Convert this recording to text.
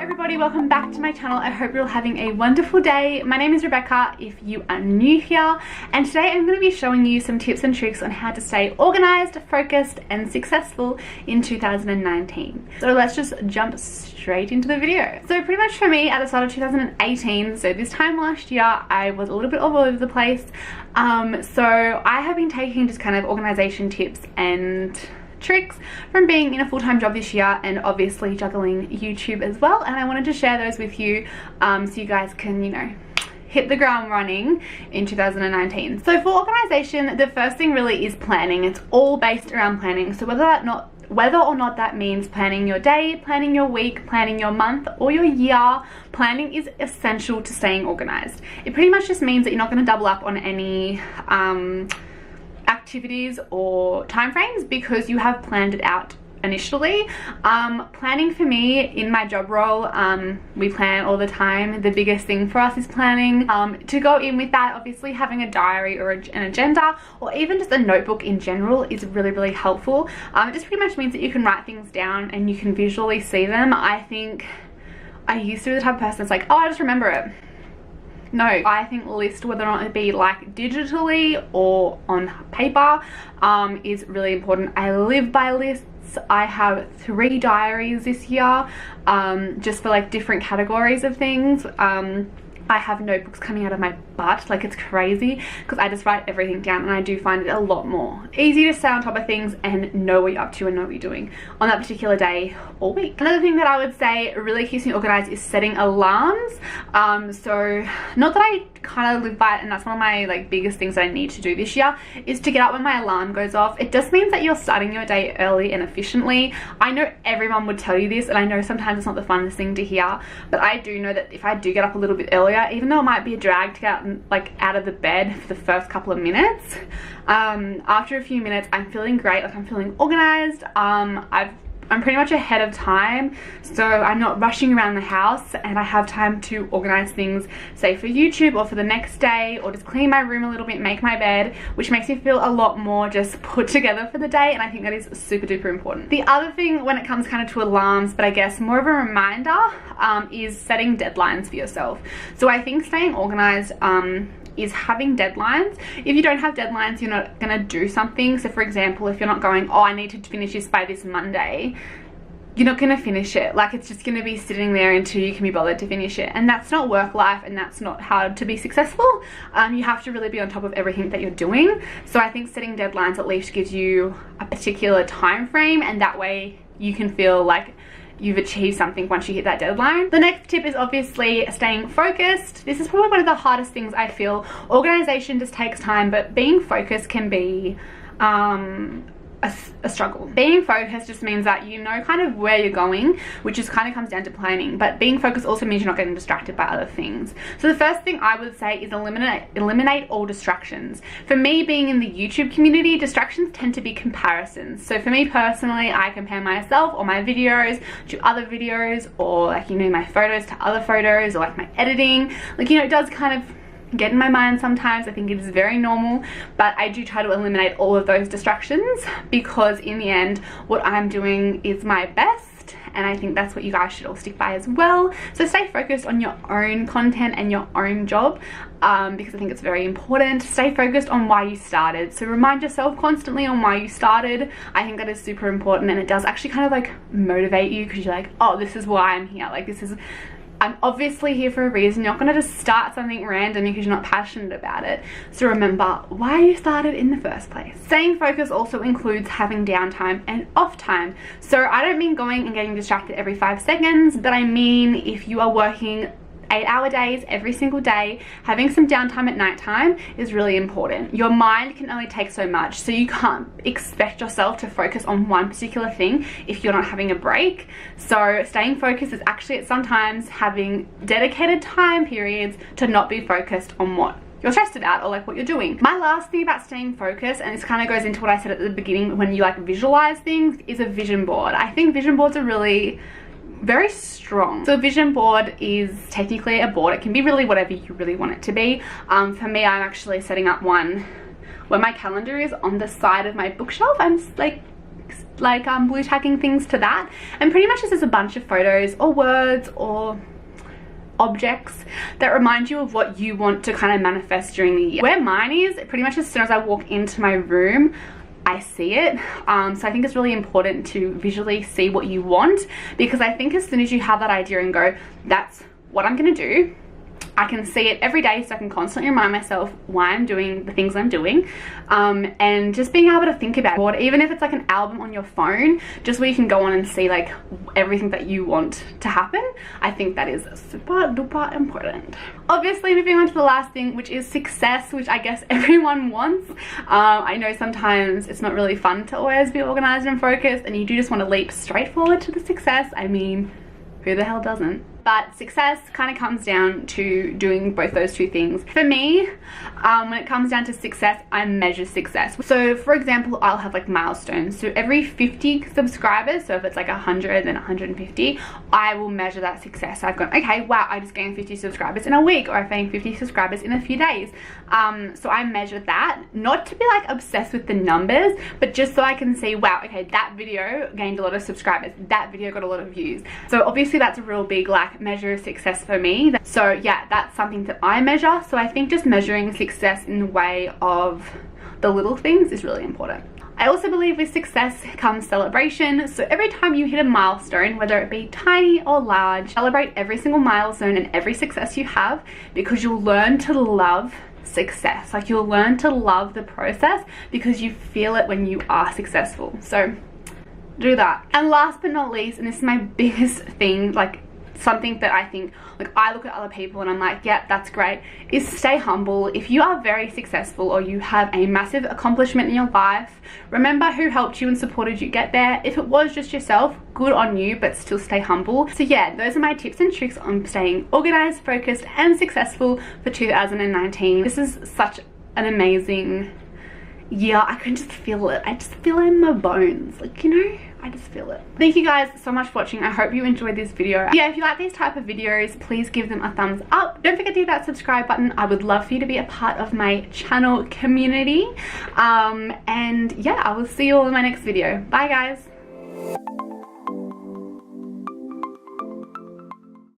everybody, welcome back to my channel. I hope you're all having a wonderful day. My name is Rebecca if you are new here, and today I'm going to be showing you some tips and tricks on how to stay organized, focused and successful in 2019. So let's just jump straight into the video. So pretty much for me at the start of 2018, so this time last year, I was a little bit all over the place. So I have been taking just kind of organization tips and tricks from being in a full-time job this year and obviously juggling YouTube as well, and I wanted to share those with you so you guys can, you know, hit the ground running in 2019. So for organization, the first thing really is planning. It's all based around planning. So whether or not that means planning your day, planning your week, planning your month or your year, planning is essential to staying organized. It pretty much just means that you're not going to double up on any activities or timeframes because you have planned it out initially. Planning for me in my job role, we plan all the time. The biggest thing for us is planning. To go in with that, obviously having a diary or an agenda or even just a notebook in general is really helpful. It just pretty much means that you can write things down and you can visually see them. I think I used to be the type of person that's like, oh, I just remember it. No, I think list, whether or not it be like digitally or on paper, is really important. I live by lists. I have 3 diaries this year, just for like different categories of things. I have notebooks coming out of my butt, like it's crazy, because I just write everything down and I do find it a lot more easy to stay on top of things and know what you're up to and know what you're doing on that particular day or week. Another thing that I would say really keeps me organized is setting alarms. So not that I kind of live by it, and that's one of my like biggest things that I need to do this year is to get up when my alarm goes off. It just means that you're starting your day early and efficiently. I know everyone would tell you this, and I know sometimes it's not the funnest thing to hear, but I do know that if I do get up a little bit earlier, even though it might be a drag to get out of the bed for the first couple of minutes, after a few minutes I'm feeling great, like I'm feeling organized. I'm pretty much ahead of time, so I'm not rushing around the house and I have time to organize things, say for YouTube or for the next day, or just clean my room a little bit, make my bed, which makes me feel a lot more just put together for the day, and I think that is super duper important. The other thing when it comes kind of to alarms, but I guess more of a reminder, is setting deadlines for yourself. So I think staying organized is having deadlines. If you don't have deadlines, you're not gonna do something. So for example, if you're not going, oh, I need to finish this by this Monday, you're not gonna finish it. Like, it's just gonna be sitting there until you can be bothered to finish it, and that's not work life, and that's not how to be successful. You have to really be on top of everything that you're doing. So I think setting deadlines at least gives you a particular time frame, and that way you can feel like you've achieved something once you hit that deadline. The next tip is obviously staying focused. This is probably one of the hardest things I feel. Organization just takes time, but being focused can be a struggle. Being focused just means that you know kind of where you're going, which is kind of comes down to planning, but being focused also means you're not getting distracted by other things. So the first thing I would say is eliminate all distractions. For me, being in the YouTube community, distractions tend to be comparisons. So for me personally, I compare myself or my videos to other videos, or like, you know, my photos to other photos, or like my editing, like, you know, it does kind of get in my mind sometimes. I think it is very normal, but I do try to eliminate all of those distractions, because in the end what I'm doing is my best, and I think that's what you guys should all stick by as well. So stay focused on your own content and your own job, because I think it's very important. Stay focused on why you started. So remind yourself constantly on why you started. I think that is super important, and it does actually kind of like motivate you, because you're like, oh, this is why I'm here. Like, I'm obviously here for a reason. You're not going to just start something random because you're not passionate about it. So remember why you started in the first place. Staying focused also includes having downtime and off time. So I don't mean going and getting distracted every 5 seconds, but I mean if you are working 8-hour days every single day, having some downtime at nighttime is really important. Your mind can only take so much, so you can't expect yourself to focus on one particular thing if you're not having a break. So staying focused is actually sometimes having dedicated time periods to not be focused on what you're stressed about or like what you're doing. My last thing about staying focused, and this kind of goes into what I said at the beginning when you like visualize things, is a vision board. I think vision boards are really very strong. So a vision board is technically a board. It can be really whatever you really want it to be. For me, I'm actually setting up one where my calendar is on the side of my bookshelf. I'm like like blue tacking things to that, and pretty much just a bunch of photos or words or objects that remind you of what you want to kind of manifest during the year. Where mine is, pretty much as soon as I walk into my room, I see it. So I think it's really important to visually see what you want, because I think as soon as you have that idea and go, that's what I'm gonna do, I can see it every day, so I can constantly remind myself why I'm doing the things I'm doing, and just being able to think about it, even if it's like an album on your phone, just where you can go on and see like everything that you want to happen. I think that is super duper important. Obviously, moving on to the last thing, which is success, which I guess everyone wants. I know sometimes it's not really fun to always be organized and focused, and you do just want to leap straight forward to the success. I mean, who the hell doesn't? But success kind of comes down to doing both those two things. For me, when it comes down to success, I measure success. So for example, I'll have like milestones. So every 50 subscribers, so if it's like 100 then 150, I will measure that success. So I've gone, okay, wow, I just gained 50 subscribers in a week, or I've gained 50 subscribers in a few days. So I measure that, not to be like obsessed with the numbers, but just so I can see, wow, okay, that video gained a lot of subscribers, that video got a lot of views. So obviously that's a real big like measure of success for me. So yeah, that's something that I measure. So I think just measuring success in the way of the little things is really important. I also believe with success comes celebration. So every time you hit a milestone, whether it be tiny or large, celebrate every single milestone and every success you have, because you'll learn to love success. Like, you'll learn to love the process because you feel it when you are successful. So do that. And last but not least, and this is my biggest thing, like something that I think, like, I look at other people and I'm like, yeah, that's great, is stay humble. If you are very successful or you have a massive accomplishment in your life, remember who helped you and supported you get there. If it was just yourself, good on you, but still stay humble. So yeah, those are my tips and tricks on staying organized, focused, and successful for 2019. This is such an amazing year. I can just feel it. I just feel it in my bones, like, you know, I just feel it. Thank you guys so much for watching. I hope you enjoyed this video. Yeah, if you like these type of videos, please give them a thumbs up. Don't forget to hit that subscribe button. I would love for you to be a part of my channel community. And yeah, I will see you all in my next video. Bye guys.